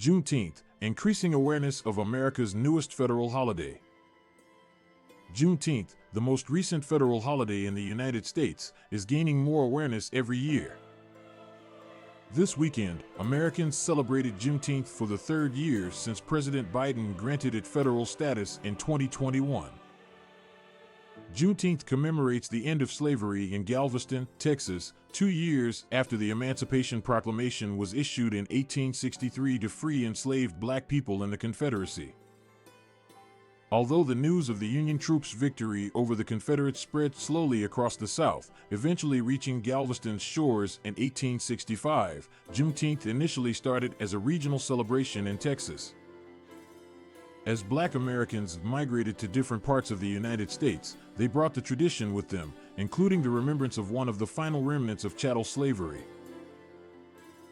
Juneteenth, increasing awareness of America's newest federal holiday. Juneteenth, the most recent federal holiday in the United States, is gaining more awareness every year. This weekend, Americans celebrated Juneteenth for the third year since President Biden granted it federal status in 2021. Juneteenth commemorates the end of slavery in Galveston, Texas, 2 years after the Emancipation Proclamation was issued in 1863 to free enslaved black people in the Confederacy. Although the news of the Union troops' victory over the Confederates spread slowly across the South, eventually reaching Galveston's shores in 1865, Juneteenth initially started as a regional celebration in Texas. As black Americans migrated to different parts of the United States, they brought the tradition with them, including the remembrance of one of the final remnants of chattel slavery.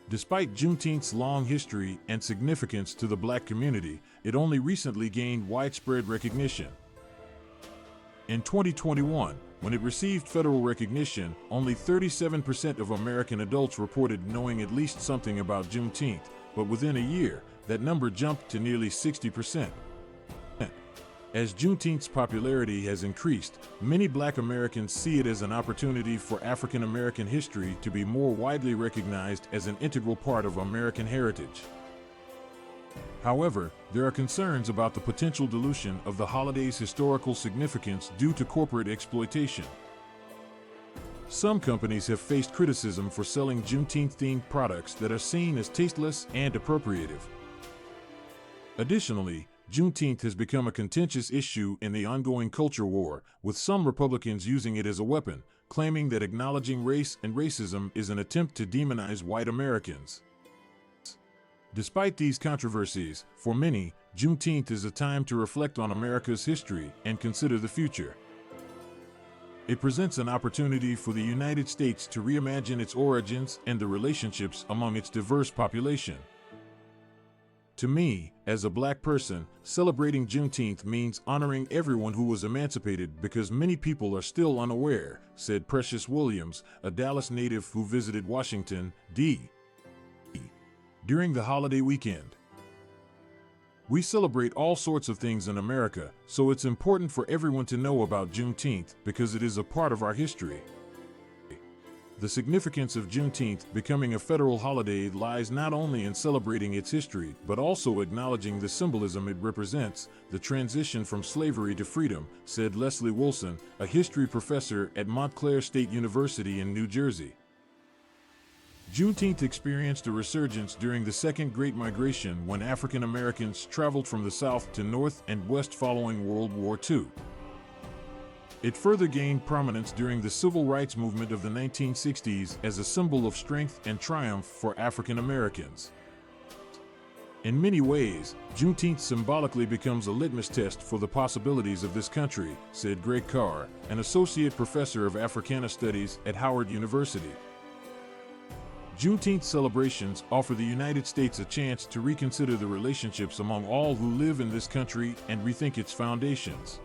Despite Juneteenth's long history and significance to the black community, it only recently gained widespread recognition. In 2021, when it received federal recognition, only 37% of American adults reported knowing at least something about Juneteenth, but within a year, that number jumped to nearly 60%. As Juneteenth's popularity has increased, many black Americans see it as an opportunity for African American history to be more widely recognized as an integral part of American heritage. However, there are concerns about the potential dilution of the holiday's historical significance due to corporate exploitation. Some companies have faced criticism for selling Juneteenth-themed products that are seen as tasteless and appropriative. Additionally, Juneteenth has become a contentious issue in the ongoing culture war, with some Republicans using it as a weapon, claiming that acknowledging race and racism is an attempt to demonize white Americans. Despite these controversies, for many, Juneteenth is a time to reflect on America's history and consider the future. It presents an opportunity for the United States to reimagine its origins and the relationships among its diverse population. To me, as a black person, celebrating Juneteenth means honoring everyone who was emancipated because many people are still unaware, said Precious Williams, a Dallas native who visited Washington, D.C. during the holiday weekend. We celebrate all sorts of things in America, so it's important for everyone to know about Juneteenth because it is a part of our history. The significance of Juneteenth becoming a federal holiday lies not only in celebrating its history, but also acknowledging the symbolism it represents, the transition from slavery to freedom, said Leslie Wilson, a history professor at Montclair State University in New Jersey. Juneteenth experienced a resurgence during the Second Great Migration when African Americans traveled from the South to North and West following World War II. It further gained prominence during the Civil Rights Movement of the 1960s as a symbol of strength and triumph for African Americans. In many ways, Juneteenth symbolically becomes a litmus test for the possibilities of this country, said Greg Carr, an associate professor of Africana Studies at Howard University. Juneteenth celebrations offer the United States a chance to reconsider the relationships among all who live in this country and rethink its foundations.